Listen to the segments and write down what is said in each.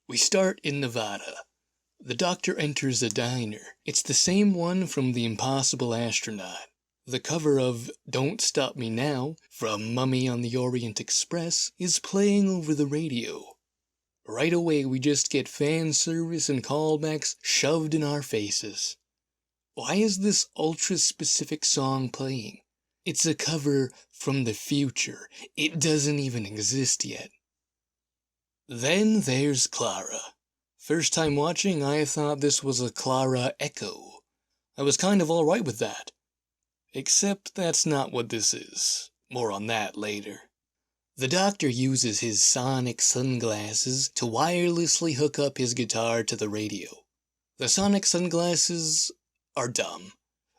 We start in Nevada. The Doctor enters a diner. It's the same one from The Impossible Astronaut. The cover of Don't Stop Me Now from Mummy on the Orient Express is playing over the radio. Right away we just get fan service and callbacks shoved in our faces. Why is this ultra-specific song playing? It's a cover from the future. It doesn't even exist yet. Then there's Clara. First time watching, I thought this was a Clara echo. I was kind of alright with that. Except that's not what this is. More on that later. The Doctor uses his sonic sunglasses to wirelessly hook up his guitar to the radio. The sonic sunglasses are dumb.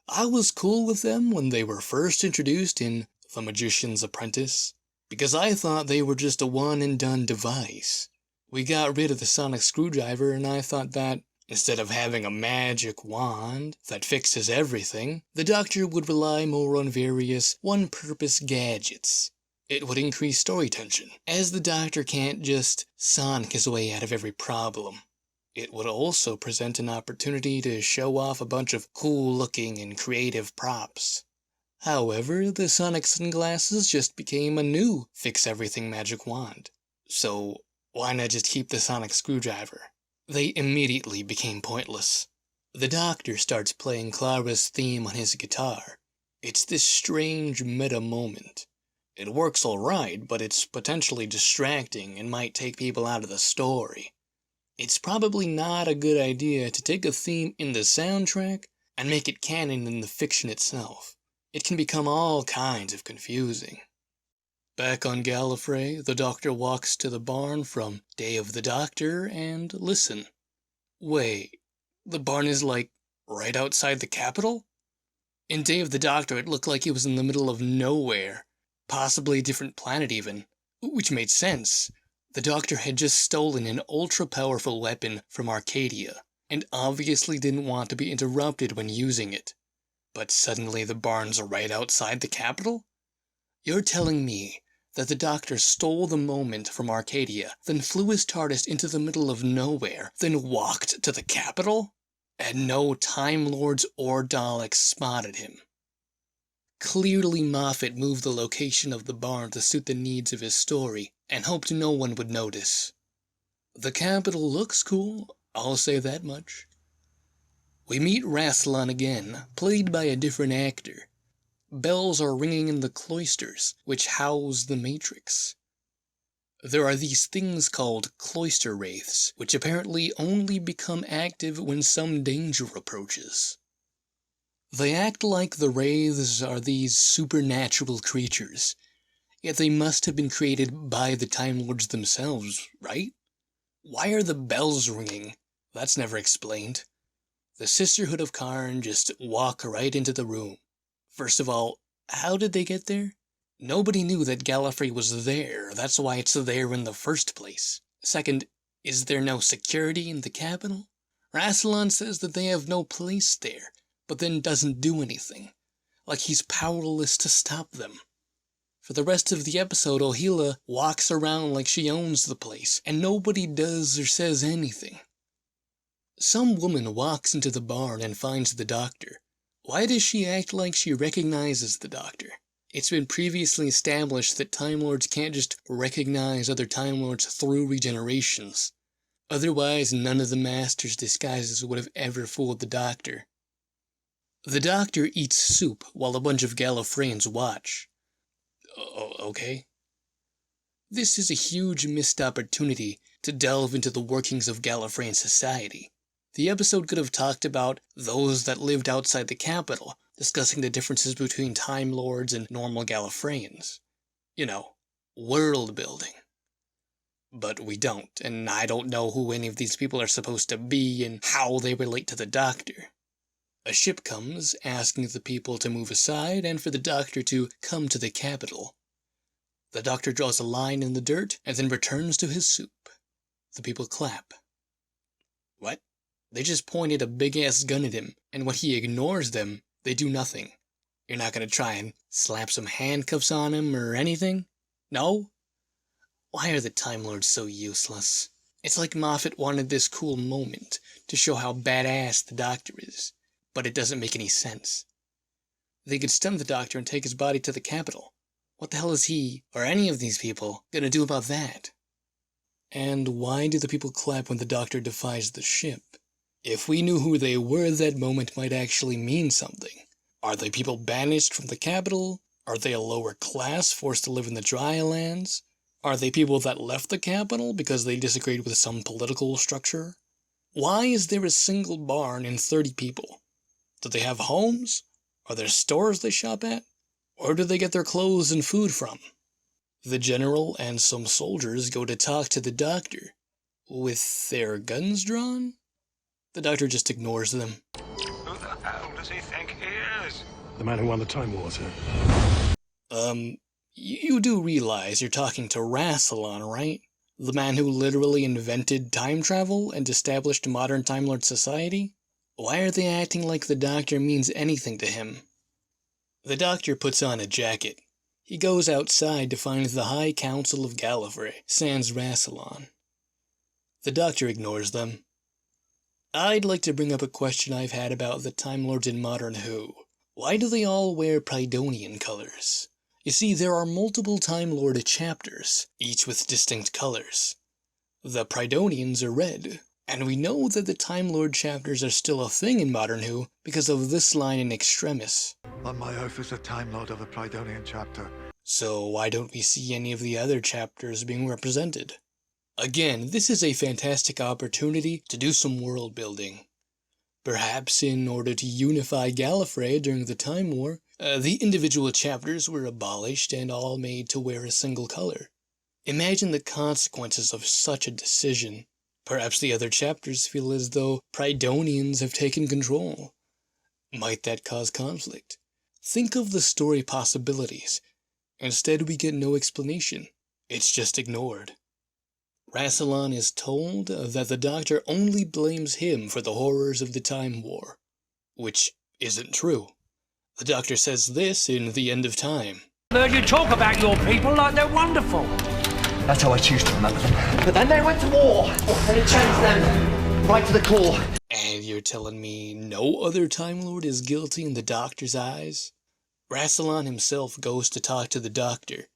I was cool with them when they were first introduced in The Magician's Apprentice, because I thought they were just a one-and-done device. We got rid of the sonic screwdriver, and I thought that, instead of having a magic wand that fixes everything, the Doctor would rely more on various one-purpose gadgets. It would increase story tension, as the Doctor can't just sonic his way out of every problem. It would also present an opportunity to show off a bunch of cool-looking and creative props. However, the sonic sunglasses just became a new fix-everything magic wand. So, why not just keep the sonic screwdriver? They immediately became pointless. The Doctor starts playing Clara's theme on his guitar. It's this strange meta moment. It works alright, but it's potentially distracting and might take people out of the story. It's probably not a good idea to take a theme in the soundtrack and make it canon in the fiction itself. It can become all kinds of confusing. Back on Gallifrey, the Doctor walks to the barn from Day of the Doctor and listen. Wait, the barn is like right outside the capital? In Day of the Doctor it looked like it was in the middle of nowhere, possibly a different planet even, which made sense. The Doctor had just stolen an ultra-powerful weapon from Arcadia, and obviously didn't want to be interrupted when using it. But suddenly the barns are right outside the capital? You're telling me that the Doctor stole the moment from Arcadia, then flew his Tardis into the middle of nowhere, then walked to the capital? And no Time Lords or Daleks spotted him. Clearly Moffat moved the location of the barn to suit the needs of his story, and hoped no one would notice. The capital looks cool, I'll say that much. We meet Rassilon again, played by a different actor. Bells are ringing in the cloisters, which house the Matrix. There are these things called Cloister Wraiths, which apparently only become active when some danger approaches. They act like the Wraiths are these supernatural creatures, yet they must have been created by the Time Lords themselves, right? Why are the bells ringing? That's never explained. The Sisterhood of Karn just walk right into the room. First of all, how did they get there? Nobody knew that Gallifrey was there, that's why it's there in the first place. Second, is there no security in the capital? Rassilon says that they have no place there, but then doesn't do anything, like he's powerless to stop them. For the rest of the episode, Ohila walks around like she owns the place, and nobody does or says anything. Some woman walks into the barn and finds the Doctor. Why does she act like she recognizes the Doctor? It's been previously established that Time Lords can't just recognize other Time Lords through regenerations. Otherwise, none of the Master's disguises would have ever fooled the Doctor. The Doctor eats soup while a bunch of Gallifreyans watch. Okay. This is a huge missed opportunity to delve into the workings of Gallifreyan society. The episode could have talked about those that lived outside the capital, discussing the differences between Time Lords and normal Gallifreyans. You know, world building. But we don't, and I don't know who any of these people are supposed to be and how they relate to the Doctor. A ship comes, asking the people to move aside and for the Doctor to come to the capital. The Doctor draws a line in the dirt and then returns to his soup. The people clap. What? They just pointed a big-ass gun at him, and when he ignores them, they do nothing. You're not gonna try and slap some handcuffs on him or anything? No? Why are the Time Lords so useless? It's like Moffat wanted this cool moment to show how badass the Doctor is, but it doesn't make any sense. They could stun the Doctor and take his body to the capital. What the hell is he, or any of these people, gonna do about that? And why do the people clap when the Doctor defies the ship? If we knew who they were, that moment might actually mean something. Are they people banished from the capital? Are they a lower class forced to live in the dry lands? Are they people that left the capital because they disagreed with some political structure? Why is there a single barn and 30 people? Do they have homes? Are there stores they shop at? Or do they get their clothes and food from? The general and some soldiers go to talk to the Doctor. With their guns drawn? The Doctor just ignores them. Who the hell does he think he is? The man who won the Time Wars, You do realize you're talking to Rassilon, right? The man who literally invented time travel and established modern Time Lord society? Why are they acting like the Doctor means anything to him? The Doctor puts on a jacket. He goes outside to find the High Council of Gallifrey, sans Rassilon. The Doctor ignores them. I'd like to bring up a question I've had about the Time Lords in Modern Who. Why do they all wear Prydonian colors? You see, there are multiple Time Lord chapters, each with distinct colors. The Prydonians are red, and we know that the Time Lord chapters are still a thing in Modern Who because of this line in Extremis. On my oath as a Time Lord of a Prydonian chapter. So why don't we see any of the other chapters being represented? Again, this is a fantastic opportunity to do some world building. Perhaps in order to unify Gallifrey during the Time War, the individual chapters were abolished and all made to wear a single color. Imagine the consequences of such a decision. Perhaps the other chapters feel as though Prydonians have taken control. Might that cause conflict? Think of the story possibilities. Instead, we get no explanation. It's just ignored. Rassilon is told that the Doctor only blames him for the horrors of the Time War, which isn't true. The Doctor says this in The End of Time. I heard you talk about your people like they're wonderful. That's how I choose to remember them. But then they went to war, and it changed them right to the core. And you're telling me no other Time Lord is guilty in the Doctor's eyes? Rassilon himself goes to talk to the Doctor.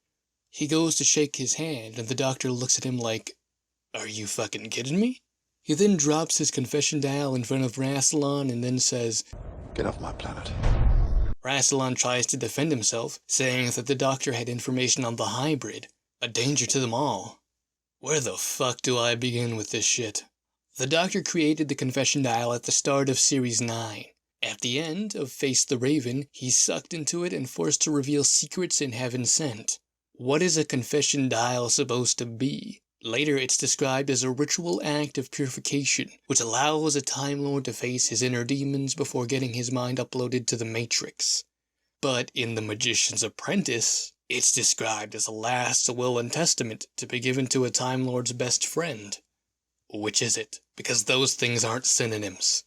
He goes to shake his hand, and the Doctor looks at him like, "Are you fucking kidding me?" He then drops his confession dial in front of Rassilon and then says, Get off my planet. Rassilon tries to defend himself, saying that the Doctor had information on the hybrid, a danger to them all. Where the fuck do I begin with this shit? The Doctor created the confession dial at the start of Series 9. At the end of Face the Raven, he's sucked into it and forced to reveal secrets in Heaven Sent. What is a confession dial supposed to be? Later, it's described as a ritual act of purification, which allows a Time Lord to face his inner demons before getting his mind uploaded to the Matrix. But in The Magician's Apprentice, it's described as a last will and testament to be given to a Time Lord's best friend. Which is it? Because those things aren't synonyms.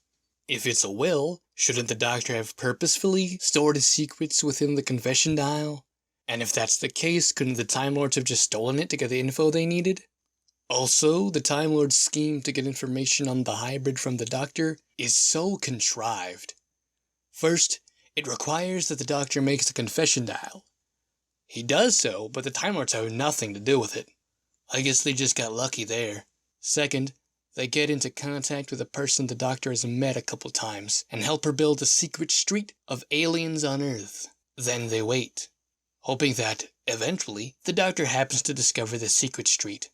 If it's a will, shouldn't the Doctor have purposefully stored his secrets within the confession dial? And if that's the case, couldn't the Time Lords have just stolen it to get the info they needed? Also, the Time Lord's scheme to get information on the hybrid from the Doctor is so contrived. First, it requires that the Doctor makes a confession dial. He does so, but the Time Lords have nothing to do with it. I guess they just got lucky there. Second, they get into contact with a person the Doctor has met a couple times and help her build a secret street of aliens on Earth. Then they wait, hoping that, eventually, the Doctor happens to discover the secret street.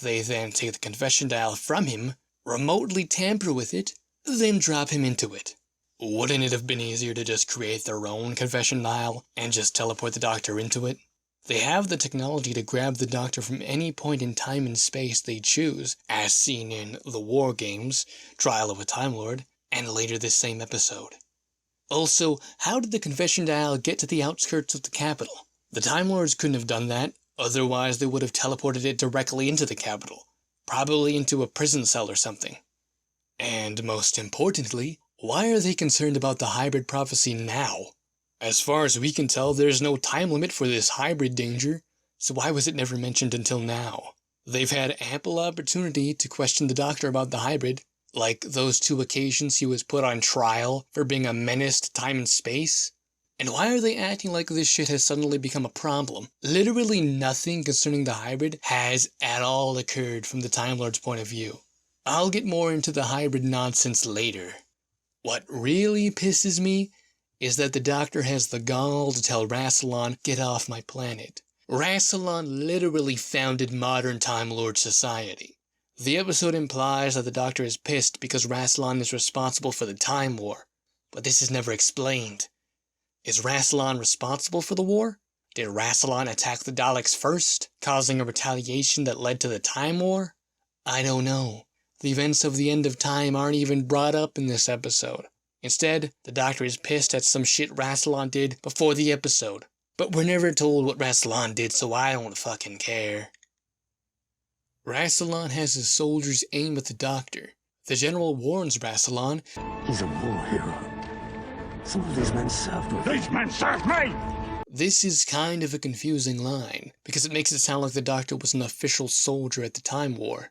They then take the confession dial from him, remotely tamper with it, then drop him into it. Wouldn't it have been easier to just create their own confession dial and just teleport the Doctor into it? They have the technology to grab the Doctor from any point in time and space they choose, as seen in The War Games, Trial of a Time Lord, and later this same episode. Also, how did the confession dial get to the outskirts of the capital? The Time Lords couldn't have done that. Otherwise, they would have teleported it directly into the capital, probably into a prison cell or something. And most importantly, why are they concerned about the hybrid prophecy now? As far as we can tell, there's no time limit for this hybrid danger, so why was it never mentioned until now? They've had ample opportunity to question the Doctor about the hybrid, like those 2 occasions he was put on trial for being a menace to time and space. And why are they acting like this shit has suddenly become a problem? Literally nothing concerning the hybrid has at all occurred from the Time Lord's point of view. I'll get more into the hybrid nonsense later. What really pisses me is that the Doctor has the gall to tell Rassilon, "Get off my planet." Rassilon literally founded modern Time Lord society. The episode implies that the Doctor is pissed because Rassilon is responsible for the Time War, but this is never explained. Is Rassilon responsible for the war? Did Rassilon attack the Daleks first, causing a retaliation that led to the Time War? I don't know. The events of the end of time aren't even brought up in this episode. Instead, the Doctor is pissed at some shit Rassilon did before the episode. But we're never told what Rassilon did, so I don't fucking care. Rassilon has his soldiers aim at the Doctor. The General warns Rassilon, "He's a war hero. Some of these men served with These men served me! This is kind of a confusing line, because it makes it sound like the Doctor was an official soldier at the Time War.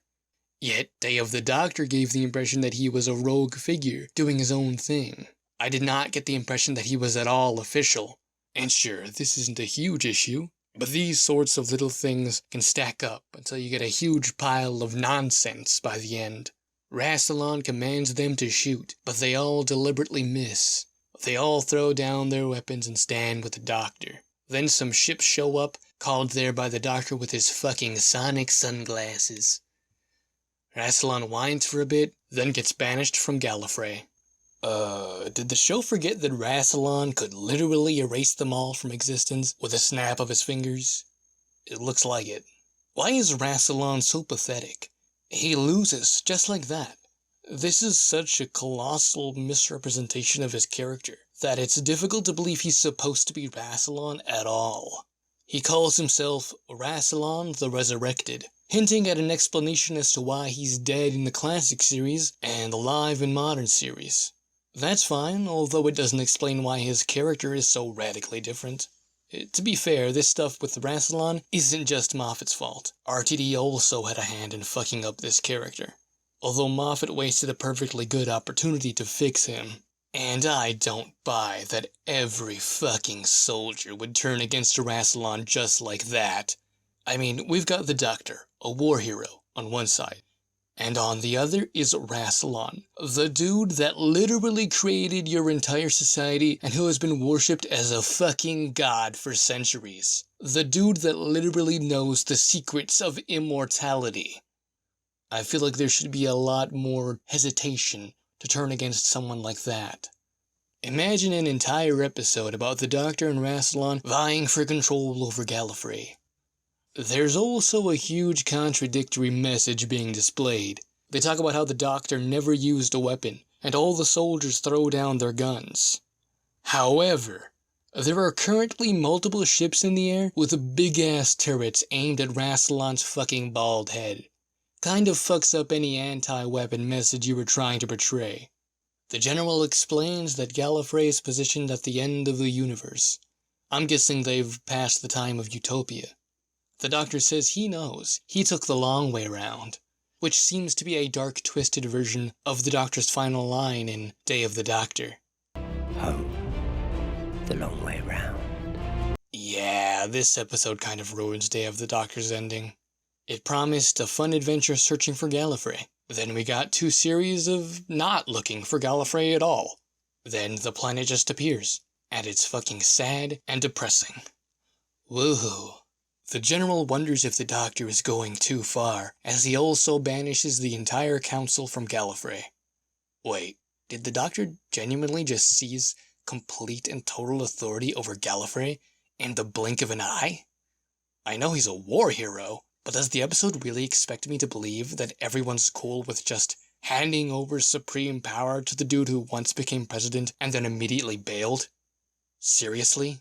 Yet, Day of the Doctor gave the impression that he was a rogue figure, doing his own thing. I did not get the impression that he was at all official. And sure, this isn't a huge issue, but these sorts of little things can stack up until you get a huge pile of nonsense by the end. Rassilon commands them to shoot, but they all deliberately miss. They all throw down their weapons and stand with the Doctor. Then some ships show up, called there by the Doctor with his fucking sonic sunglasses. Rassilon whines for a bit, then gets banished from Gallifrey. Did the show forget that Rassilon could literally erase them all from existence with a snap of his fingers? It looks like it. Why is Rassilon so pathetic? He loses just like that. This is such a colossal misrepresentation of his character that it's difficult to believe he's supposed to be Rassilon at all. He calls himself Rassilon the Resurrected, hinting at an explanation as to why he's dead in the classic series and alive in modern series. That's fine, although it doesn't explain why his character is so radically different. To be fair, this stuff with Rassilon isn't just Moffat's fault. RTD also had a hand in fucking up this character, although Moffat wasted a perfectly good opportunity to fix him. And I don't buy that every fucking soldier would turn against a Rassilon just like that. I mean, we've got the Doctor, a war hero, on one side. And on the other is Rassilon, the dude that literally created your entire society and who has been worshipped as a fucking god for centuries. The dude that literally knows the secrets of immortality. I feel like there should be a lot more hesitation to turn against someone like that. Imagine an entire episode about the Doctor and Rassilon vying for control over Gallifrey. There's also a huge contradictory message being displayed. They talk about how the Doctor never used a weapon, and all the soldiers throw down their guns. However, there are currently multiple ships in the air with big-ass turrets aimed at Rassilon's fucking bald head. Kind of fucks up any anti-weapon message you were trying to portray. The General explains that Gallifrey is positioned at the end of the universe. I'm guessing they've passed the time of Utopia. The Doctor says he knows. He took the long way round, which seems to be a dark, twisted version of the Doctor's final line in Day of the Doctor. home. The long way round. Yeah, this episode kind of ruins Day of the Doctor's ending. It promised a fun adventure searching for Gallifrey. Then we got 2 series of not looking for Gallifrey at all. Then the planet just appears, and it's fucking sad and depressing. Woohoo. The General wonders if the Doctor is going too far, as he also banishes the entire council from Gallifrey. Wait, did the Doctor genuinely just seize complete and total authority over Gallifrey in the blink of an eye? I know he's a war hero, but does the episode really expect me to believe that everyone's cool with just handing over supreme power to the dude who once became president and then immediately bailed? Seriously?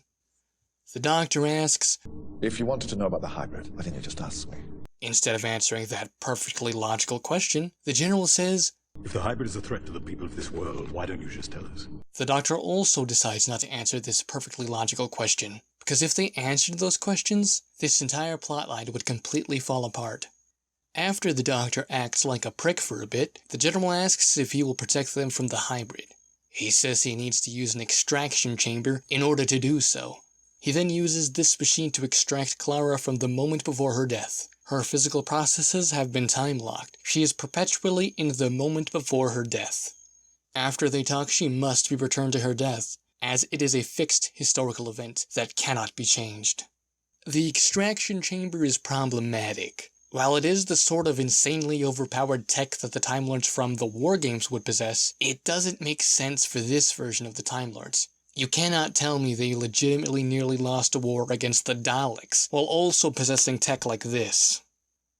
The Doctor asks, If you wanted to know about the hybrid, why didn't you just ask me? Instead of answering that perfectly logical question, the General says, If the hybrid is a threat to the people of this world, why don't you just tell us? The Doctor also decides not to answer this perfectly logical question, because if they answered those questions, this entire plotline would completely fall apart. After the Doctor acts like a prick for a bit, the General asks if he will protect them from the hybrid. He says he needs to use an extraction chamber in order to do so. He then uses this machine to extract Clara from the moment before her death. Her physical processes have been time-locked. She is perpetually in the moment before her death. After they talk, she must be returned to her death, as it is a fixed historical event that cannot be changed. The extraction chamber is problematic. While it is the sort of insanely overpowered tech that the Time Lords from the War Games would possess, it doesn't make sense for this version of the Time Lords. You cannot tell me they legitimately nearly lost a war against the Daleks, while also possessing tech like this.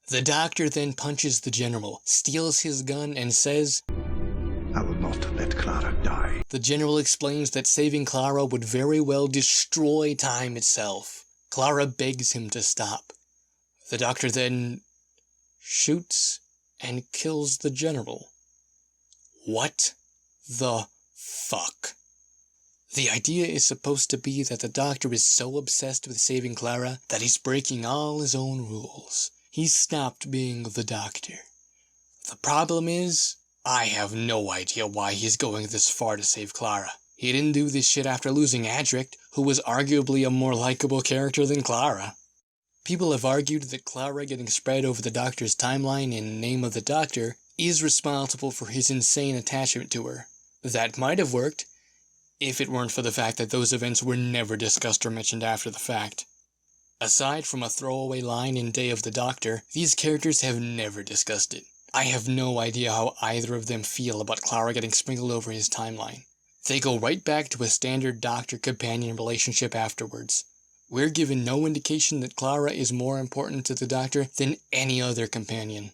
The Doctor then punches the General, steals his gun, and says, I will not let Clara die. The General explains that saving Clara would very well destroy time itself. Clara begs him to stop. The Doctor then shoots and kills the General. What the fuck? The idea is supposed to be that the Doctor is so obsessed with saving Clara that he's breaking all his own rules. He's stopped being the Doctor. The problem is, I have no idea why he's going this far to save Clara. He didn't do this shit after losing Adric, who was arguably a more likable character than Clara. People have argued that Clara getting spread over the Doctor's timeline in Name of the Doctor is responsible for his insane attachment to her. That might have worked, if it weren't for the fact that those events were never discussed or mentioned after the fact. Aside from a throwaway line in Day of the Doctor, these characters have never discussed it. I have no idea how either of them feel about Clara getting sprinkled over his timeline. They go right back to a standard Doctor-companion relationship afterwards. We're given no indication that Clara is more important to the Doctor than any other companion.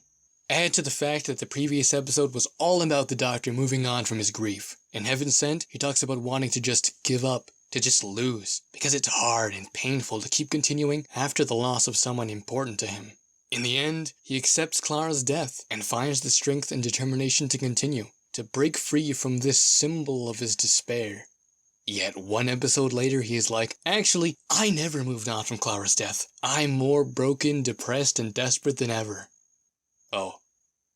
Add to the fact that the previous episode was all about the Doctor moving on from his grief. In Heaven Sent, he talks about wanting to just give up, to just lose, because it's hard and painful to keep continuing after the loss of someone important to him. In the end, he accepts Clara's death and finds the strength and determination to continue, to break free from this symbol of his despair. Yet one episode later he is like, actually, I never moved on from Clara's death. I'm more broken, depressed, and desperate than ever. Oh,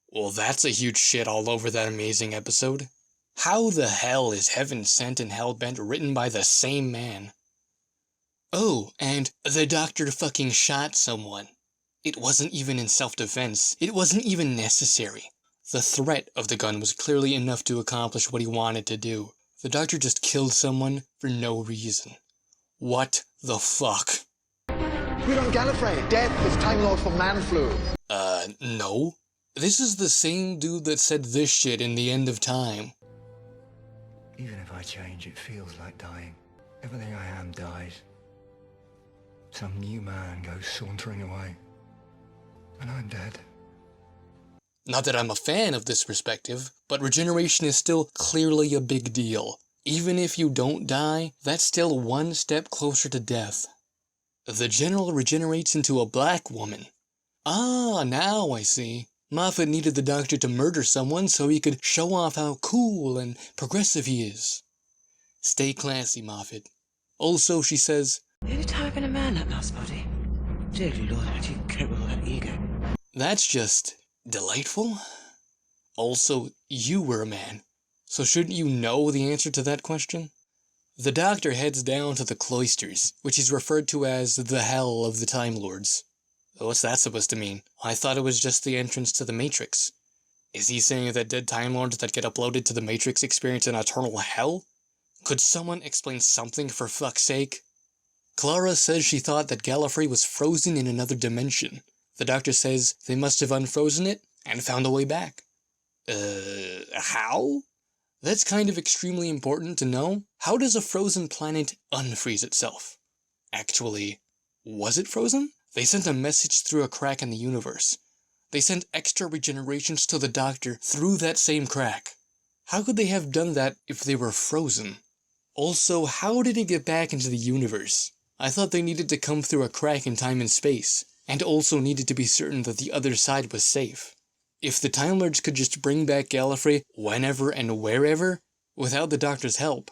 well that's a huge shit all over that amazing episode. How the hell is Heaven Sent and Hellbent written by the same man? Oh, and the Doctor fucking shot someone. It wasn't even in self-defense. It wasn't even necessary. The threat of the gun was clearly enough to accomplish what he wanted to do. The Doctor just killed someone for no reason. What the fuck? We're on Gallifrey. Death is Time Lord for Man-Flu. No. This is the same dude that said this shit in The End of Time. Even if I change, it feels like dying. Everything I am dies. Some new man goes sauntering away. And I'm dead. Not that I'm a fan of this perspective, but regeneration is still clearly a big deal. Even if you don't die, that's still one step closer to death. The General regenerates into a black woman. Ah, now I see. Moffat needed the Doctor to murder someone so he could show off how cool and progressive he is. Stay classy, Moffat. Also, she says, Who typing a man that last body? Dear Lord, how do you cope with all that ego? That's just delightful. Also, you were a man, so shouldn't you know the answer to that question? The Doctor heads down to the Cloisters, which is referred to as the Hell of the Time Lords. What's that supposed to mean? I thought it was just the entrance to the Matrix. Is he saying that dead Time Lords that get uploaded to the Matrix experience an eternal hell? Could someone explain something for fuck's sake? Clara says she thought that Gallifrey was frozen in another dimension. The Doctor says they must have unfrozen it and found a way back. How? That's kind of extremely important to know. How does a frozen planet unfreeze itself? Actually, was it frozen? They sent a message through a crack in the universe. They sent extra regenerations to the Doctor through that same crack. How could they have done that if they were frozen? Also, how did it get back into the universe? I thought they needed to come through a crack in time and space, and also needed to be certain that the other side was safe. If the Time Lords could just bring back Gallifrey whenever and wherever, without the Doctor's help,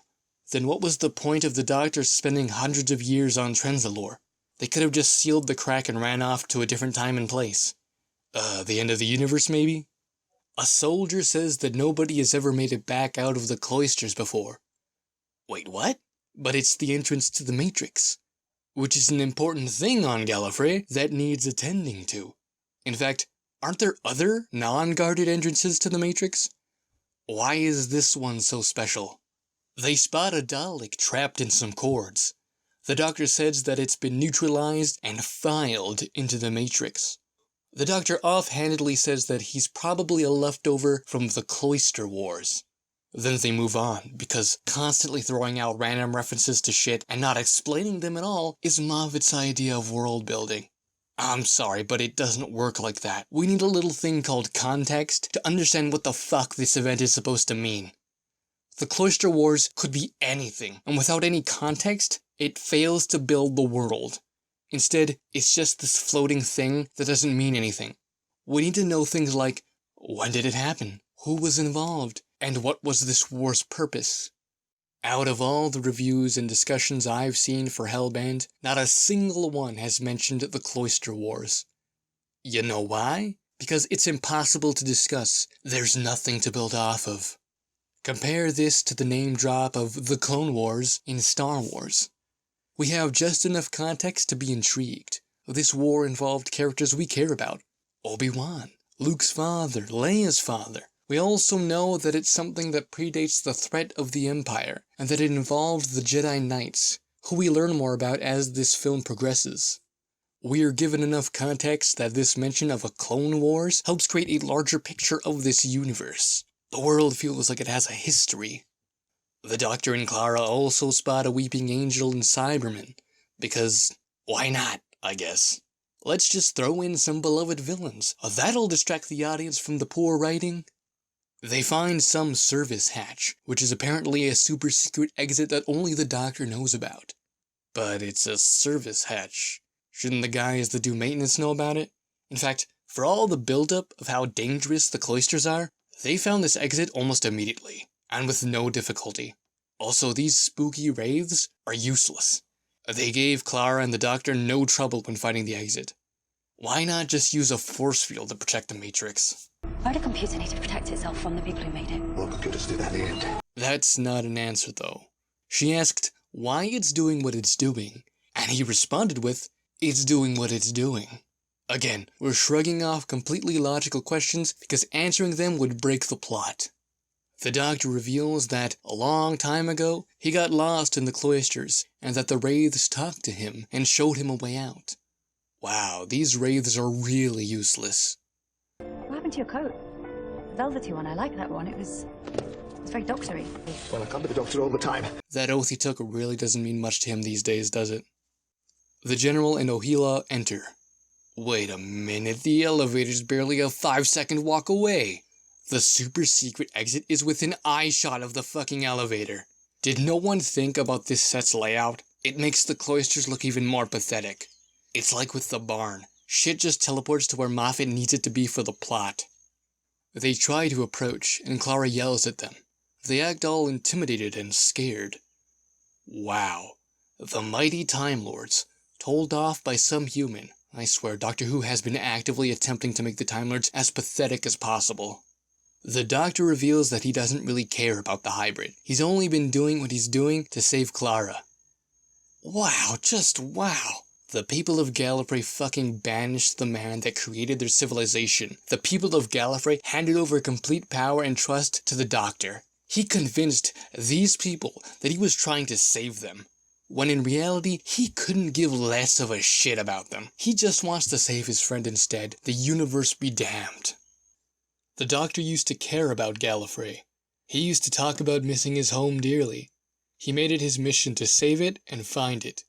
then what was the point of the Doctor spending hundreds of years on Trenzalore? They could have just sealed the crack and ran off to a different time and place. The end of the universe, maybe? A soldier says that nobody has ever made it back out of the cloisters before. Wait, what? But it's the entrance to the Matrix, which is an important thing on Gallifrey that needs attending to. In fact, aren't there other non-guarded entrances to the Matrix? Why is this one so special? They spot a Dalek trapped in some cords. The Doctor says that it's been neutralized and filed into the Matrix. The Doctor offhandedly says that he's probably a leftover from the Cloister Wars. Then they move on, because constantly throwing out random references to shit and not explaining them at all is Moffat's idea of world building. I'm sorry, but it doesn't work like that. We need a little thing called context to understand what the fuck this event is supposed to mean. The Cloister Wars could be anything, and without any context, it fails to build the world. Instead, it's just this floating thing that doesn't mean anything. We need to know things like, when did it happen? Who was involved? And what was this war's purpose? Out of all the reviews and discussions I've seen for Hellbent, not a single one has mentioned the Cloister Wars. You know why? Because it's impossible to discuss. There's nothing to build off of. Compare this to the name drop of the Clone Wars in Star Wars. We have just enough context to be intrigued. This war involved characters we care about. Obi-Wan, Luke's father, Leia's father. We also know that it's something that predates the threat of the Empire, and that it involved the Jedi Knights, who we learn more about as this film progresses. We are given enough context that this mention of a Clone Wars helps create a larger picture of this universe. The world feels like it has a history. The Doctor and Clara also spot a weeping angel in Cybermen, because why not, I guess. Let's just throw in some beloved villains. That'll distract the audience from the poor writing. They find some service hatch, which is apparently a super secret exit that only the Doctor knows about. But it's a service hatch. Shouldn't the guys that do maintenance know about it? In fact, for all the buildup of how dangerous the cloisters are, they found this exit almost immediately, and with no difficulty. Also, these spooky wraiths are useless. They gave Clara and the Doctor no trouble when finding the exit. Why not just use a force field to protect the Matrix? Why would a computer need to protect itself from the people who made it? Well, computers do that in the end. That's not an answer, though. She asked why it's doing what it's doing, and he responded with, it's doing what it's doing. Again, we're shrugging off completely logical questions because answering them would break the plot. The Doctor reveals that, a long time ago, he got lost in the cloisters, and that the wraiths talked to him and showed him a way out. Wow, these wraiths are really useless. What happened to your coat? The velvety one, I like that one. It's very doctory. Well, I come to the Doctor all the time. That oath he took really doesn't mean much to him these days, does it? The General and Ohila enter. Wait a minute, the elevator's barely a 5-second walk away. The super secret exit is within eyeshot of the fucking elevator. Did no one think about this set's layout? It makes the cloisters look even more pathetic. It's like with the barn. Shit just teleports to where Moffat needs it to be for the plot. They try to approach, and Clara yells at them. They act all intimidated and scared. Wow. The mighty Time Lords, told off by some human. I swear, Doctor Who has been actively attempting to make the Time Lords as pathetic as possible. The Doctor reveals that he doesn't really care about the hybrid. He's only been doing what he's doing to save Clara. Wow, just wow. The people of Gallifrey fucking banished the man that created their civilization. The people of Gallifrey handed over complete power and trust to the Doctor. He convinced these people that he was trying to save them, when in reality, he couldn't give less of a shit about them. He just wants to save his friend instead. The universe be damned. The Doctor used to care about Gallifrey. He used to talk about missing his home dearly. He made it his mission to save it and find it.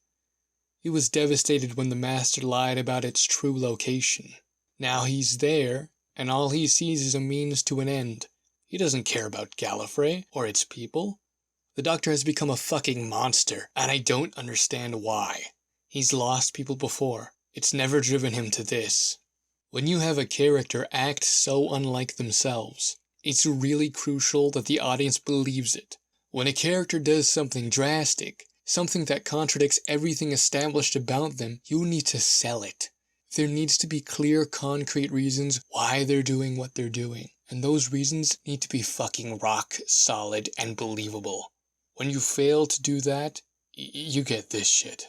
He was devastated when the Master lied about its true location. Now he's there, and all he sees is a means to an end. He doesn't care about Gallifrey or its people. The Doctor has become a fucking monster, and I don't understand why. He's lost people before. It's never driven him to this. When you have a character act so unlike themselves, it's really crucial that the audience believes it. When a character does something drastic, something that contradicts everything established about them, you need to sell it. There needs to be clear, concrete reasons why they're doing what they're doing. And those reasons need to be fucking rock solid and believable. When you fail to do that, you get this shit.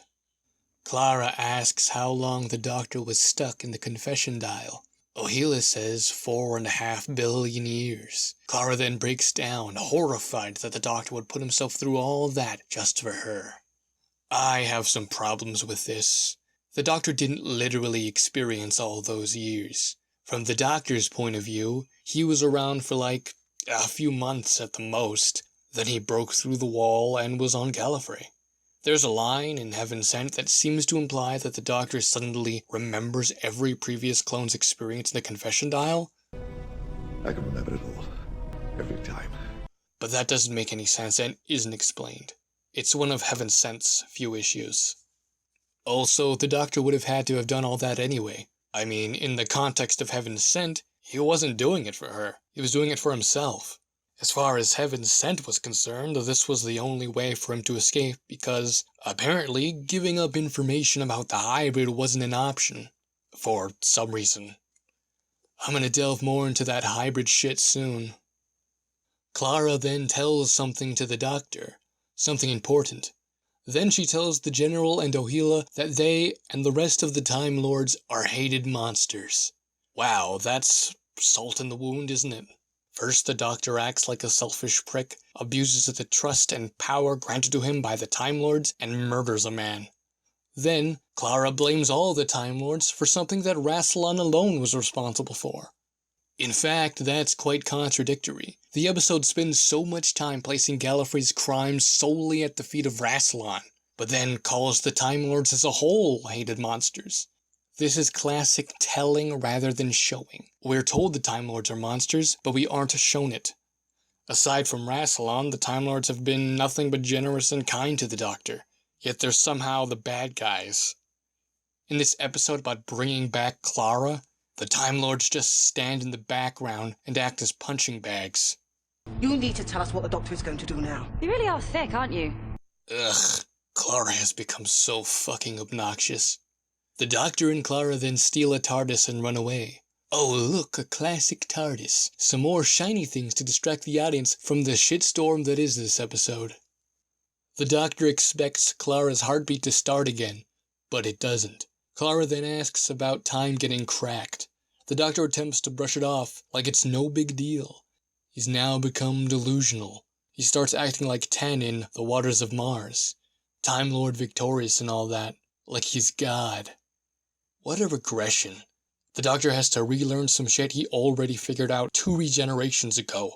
Clara asks how long the Doctor was stuck in the confession dial. Ohila says 4.5 billion years. Clara then breaks down, horrified that the Doctor would put himself through all that just for her. I have some problems with this. The Doctor didn't literally experience all those years. From the Doctor's point of view, he was around for like a few months at the most. Then he broke through the wall and was on Gallifrey. There's a line in Heaven Sent that seems to imply that the Doctor suddenly remembers every previous clone's experience in the confession dial. I can remember it all. Every time. But that doesn't make any sense and isn't explained. It's one of Heaven Sent's few issues. Also, the Doctor would have had to have done all that anyway. I mean, in the context of Heaven Sent, he wasn't doing it for her. He was doing it for himself. As far as Heaven Sent was concerned, this was the only way for him to escape because, apparently, giving up information about the hybrid wasn't an option. For some reason. I'm gonna delve more into that hybrid shit soon. Clara then tells something to the Doctor. Something important. Then she tells the General and Ohila that they and the rest of the Time Lords are hated monsters. Wow, that's salt in the wound, isn't it? First, the Doctor acts like a selfish prick, abuses the trust and power granted to him by the Time Lords, and murders a man. Then, Clara blames all the Time Lords for something that Rassilon alone was responsible for. In fact, that's quite contradictory. The episode spends so much time placing Gallifrey's crimes solely at the feet of Rassilon, but then calls the Time Lords as a whole hated monsters. This is classic telling rather than showing. We're told the Time Lords are monsters, but we aren't shown it. Aside from Rassilon, the Time Lords have been nothing but generous and kind to the Doctor, yet they're somehow the bad guys. In this episode about bringing back Clara, the Time Lords just stand in the background and act as punching bags. You need to tell us what the Doctor is going to do now. You really are thick, aren't you? Ugh, Clara has become so fucking obnoxious. The Doctor and Clara then steal a Tardis and run away. Oh look, a classic Tardis. Some more shiny things to distract the audience from the shitstorm that is this episode. The Doctor expects Clara's heartbeat to start again, but it doesn't. Clara then asks about time getting cracked. The Doctor attempts to brush it off like it's no big deal. He's now become delusional. He starts acting like 10 in The Waters of Mars. Time Lord victorious and all that, like he's God. What a regression. The Doctor has to relearn some shit he already figured out 2 regenerations ago.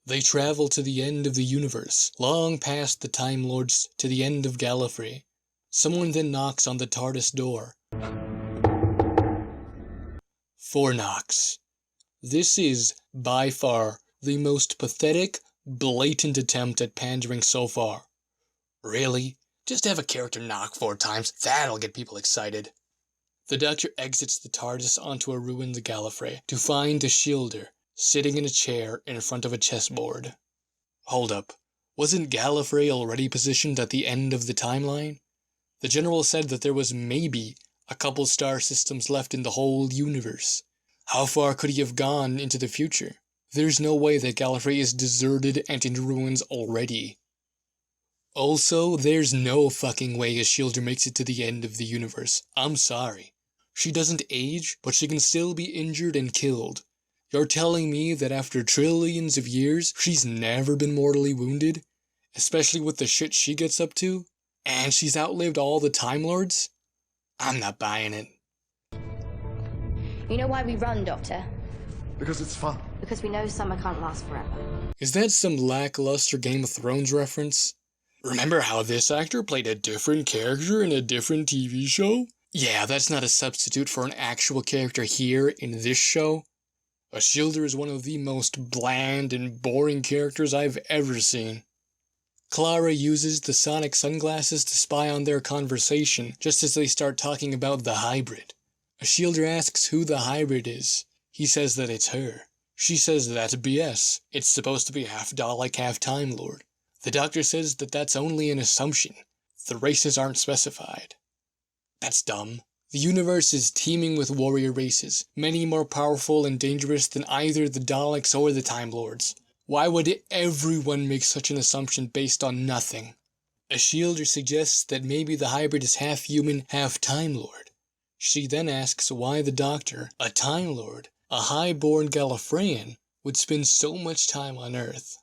They travel to the end of the universe, long past the Time Lords to the end of Gallifrey. Someone then knocks on the TARDIS door. 4 knocks. This is, by far, the most pathetic, blatant attempt at pandering so far. Really? Just have a character knock 4 times, that'll get people excited. The Doctor exits the TARDIS onto a ruined Gallifrey to find a shielder sitting in a chair in front of a chessboard. Hold up, wasn't Gallifrey already positioned at the end of the timeline? The General said that there was maybe a couple star systems left in the whole universe. How far could he have gone into the future? There's no way that Gallifrey is deserted and in ruins already. Also, there's no fucking way a shielder makes it to the end of the universe. I'm sorry. She doesn't age, but she can still be injured and killed. You're telling me that after trillions of years, she's never been mortally wounded? Especially with the shit she gets up to? And she's outlived all the Time Lords? I'm not buying it. You know why we run, Doctor? Because it's fun. Because we know summer can't last forever. Is that some lackluster Game of Thrones reference? Remember how this actor played a different character in a different TV show? Yeah, that's not a substitute for an actual character here in this show. A shielder is one of the most bland and boring characters I've ever seen. Clara uses the sonic sunglasses to spy on their conversation just as they start talking about the hybrid. A shielder asks who the hybrid is. He says that it's her. She says that's BS. It's supposed to be half Dalek, half Time Lord. The Doctor says that that's only an assumption. The races aren't specified. That's dumb. The universe is teeming with warrior races, many more powerful and dangerous than either the Daleks or the Time Lords. Why would everyone make such an assumption based on nothing? A shielder suggests that maybe the hybrid is half human, half Time Lord. She then asks why the Doctor, a Time Lord, a high-born Gallifreyan, would spend so much time on Earth.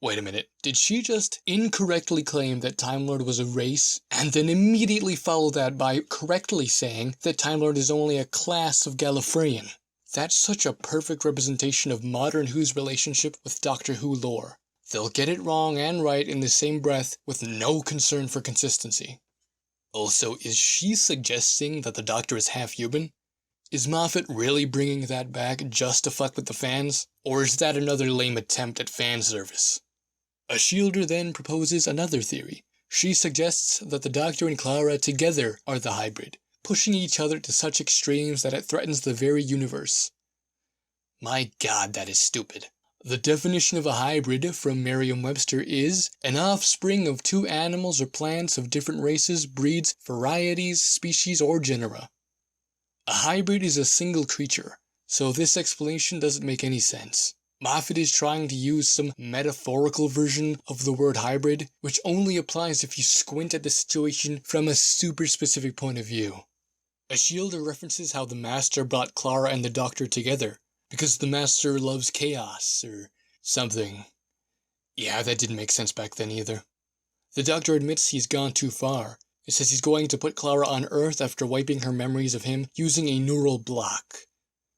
Wait a minute, did she just incorrectly claim that Time Lord was a race, and then immediately follow that by correctly saying that Time Lord is only a class of Gallifreyan? That's such a perfect representation of modern Who's relationship with Doctor Who lore. They'll get it wrong and right in the same breath with no concern for consistency. Also, is she suggesting that the Doctor is half human? Is Moffat really bringing that back just to fuck with the fans? Or is that another lame attempt at fan service? A shielder then proposes another theory. She suggests that the Doctor and Clara together are the hybrid, pushing each other to such extremes that it threatens the very universe. My god, that is stupid. The definition of a hybrid from Merriam-Webster is an offspring of two animals or plants of different races, breeds, varieties, species, or genera. A hybrid is a single creature, so this explanation doesn't make any sense. Moffat is trying to use some metaphorical version of the word hybrid, which only applies if you squint at the situation from a super specific point of view. A shielder references how the Master brought Clara and the Doctor together, because the Master loves chaos, or something. Yeah, that didn't make sense back then either. The Doctor admits he's gone too far. He says he's going to put Clara on Earth after wiping her memories of him using a neural block.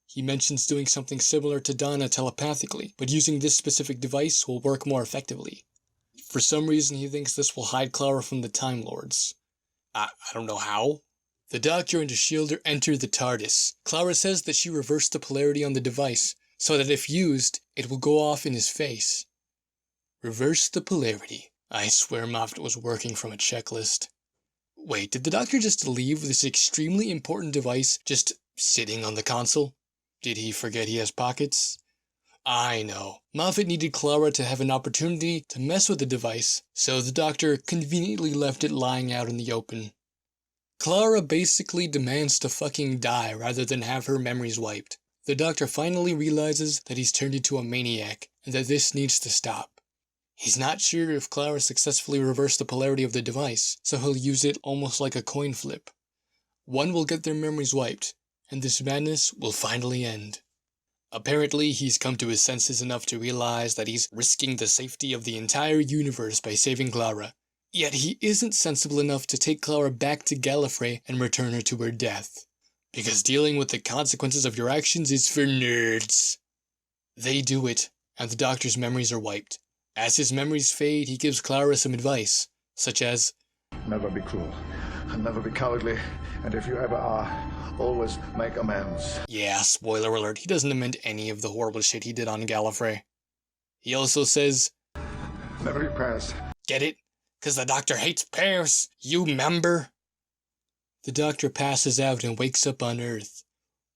He mentions doing something similar to Donna telepathically, but using this specific device will work more effectively. For some reason he thinks this will hide Clara from the Time Lords. I don't know how. The Doctor and a shielder enter the Tardis. Clara says that she reversed the polarity on the device, so that if used, it will go off in his face. Reverse the polarity. I swear Moffat was working from a checklist. Wait, did the Doctor just leave this extremely important device just sitting on the console? Did he forget he has pockets? I know. Moffat needed Clara to have an opportunity to mess with the device, so the Doctor conveniently left it lying out in the open. Clara basically demands to fucking die rather than have her memories wiped. The Doctor finally realizes that he's turned into a maniac, and that this needs to stop. He's not sure if Clara successfully reversed the polarity of the device, so he'll use it almost like a coin flip. One will get their memories wiped, and this madness will finally end. Apparently, he's come to his senses enough to realize that he's risking the safety of the entire universe by saving Clara. Yet he isn't sensible enough to take Clara back to Gallifrey and return her to her death. Because dealing with the consequences of your actions is for nerds. They do it, and the Doctor's memories are wiped. As his memories fade, he gives Clara some advice, such as, Never be cruel, and never be cowardly, and if you ever are, always make amends. Yeah, spoiler alert, he doesn't amend any of the horrible shit he did on Gallifrey. He also says, Never be prayers. Get it? 'Cause the Doctor hates prayers, you member? The Doctor passes out and wakes up on Earth.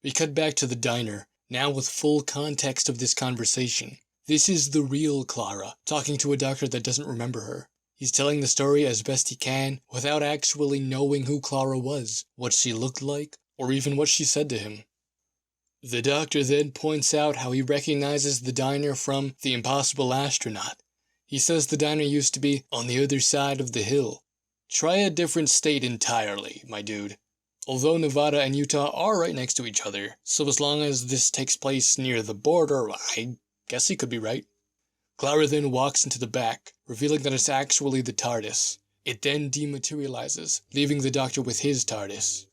We cut back to the diner, now with full context of this conversation. This is the real Clara, talking to a Doctor that doesn't remember her. He's telling the story as best he can, without actually knowing who Clara was, what she looked like, or even what she said to him. The Doctor then points out how he recognizes the diner from The Impossible Astronaut. He says the diner used to be on the other side of the hill. Try a different state entirely, my dude. Although Nevada and Utah are right next to each other, so as long as this takes place near the border, I guess he could be right. Clara then walks into the back, revealing that it's actually the Tardis. It then dematerializes, leaving the Doctor with his Tardis.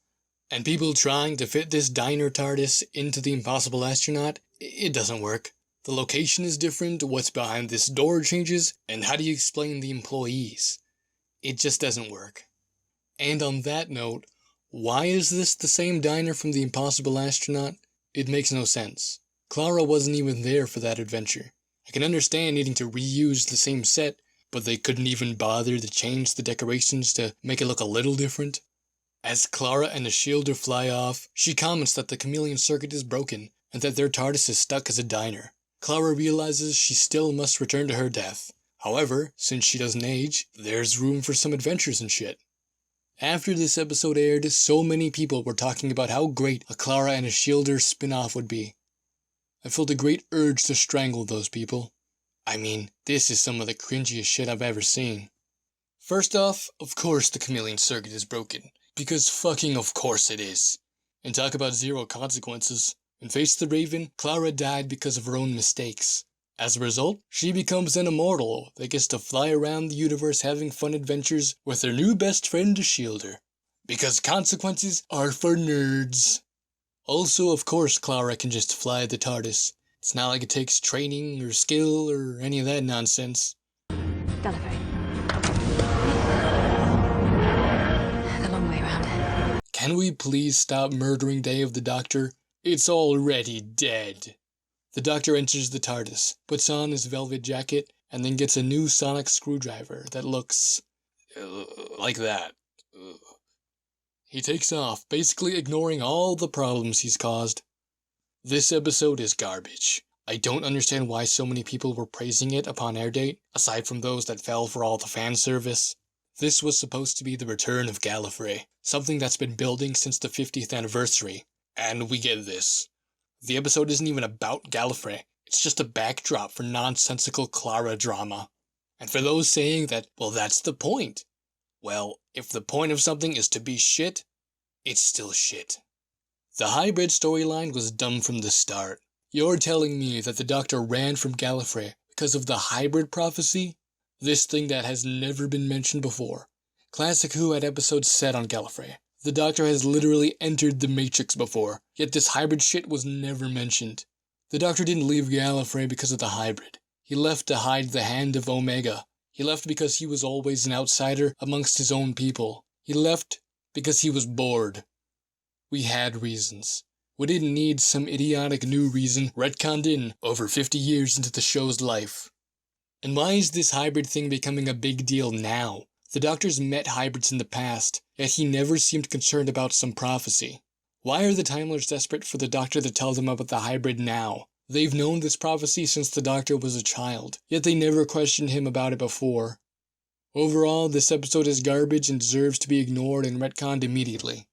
And people trying to fit this diner Tardis into the Impossible Astronaut, it doesn't work. The location is different, what's behind this door changes, and how do you explain the employees? It just doesn't work. And on that note, why is this the same diner from The Impossible Astronaut? It makes no sense. Clara wasn't even there for that adventure. I can understand needing to reuse the same set, but they couldn't even bother to change the decorations to make it look a little different. As Clara and the shielder fly off, she comments that the chameleon circuit is broken, and that their TARDIS is stuck as a diner. Clara realizes she still must return to her death. However, since she doesn't age, there's room for some adventures and shit. After this episode aired, so many people were talking about how great a Clara and a Shielder spin-off would be. I felt a great urge to strangle those people. I mean, this is some of the cringiest shit I've ever seen. First off, of course the chameleon circuit is broken. Because fucking of course it is. And talk about zero consequences. In Face the Raven, Clara died because of her own mistakes. As a result, she becomes an immortal that gets to fly around the universe having fun adventures with her new best friend, a Shielder. Because consequences are for nerds. Also, of course, Clara can just fly the Tardis. It's not like it takes training or skill or any of that nonsense. Gallifrey. The long way around. Can we please stop murdering Day of the Doctor? It's already dead. The Doctor enters the TARDIS, puts on his velvet jacket, and then gets a new sonic screwdriver that looks like that. He takes off, basically ignoring all the problems he's caused. This episode is garbage. I don't understand why so many people were praising it upon air date, aside from those that fell for all the fan service. This was supposed to be the return of Gallifrey, something that's been building since the 50th anniversary, and we get this. The episode isn't even about Gallifrey, it's just a backdrop for nonsensical Clara drama. And for those saying that, well, that's the point. Well, if the point of something is to be shit, it's still shit. The hybrid storyline was dumb from the start. You're telling me that the Doctor ran from Gallifrey because of the hybrid prophecy? This thing that has never been mentioned before. Classic Who had episodes set on Gallifrey. The Doctor has literally entered the Matrix before, yet this hybrid shit was never mentioned. The Doctor didn't leave Gallifrey because of the hybrid. He left to hide the hand of Omega. He left because he was always an outsider amongst his own people. He left because he was bored. We had reasons. We didn't need some idiotic new reason retconned in over 50 years into the show's life. And why is this hybrid thing becoming a big deal now? The Doctor's met hybrids in the past, yet he never seemed concerned about some prophecy. Why are the Time Lords desperate for the Doctor to tell them about the hybrid now? They've known this prophecy since the Doctor was a child, yet they never questioned him about it before. Overall, this episode is garbage and deserves to be ignored and retconned immediately.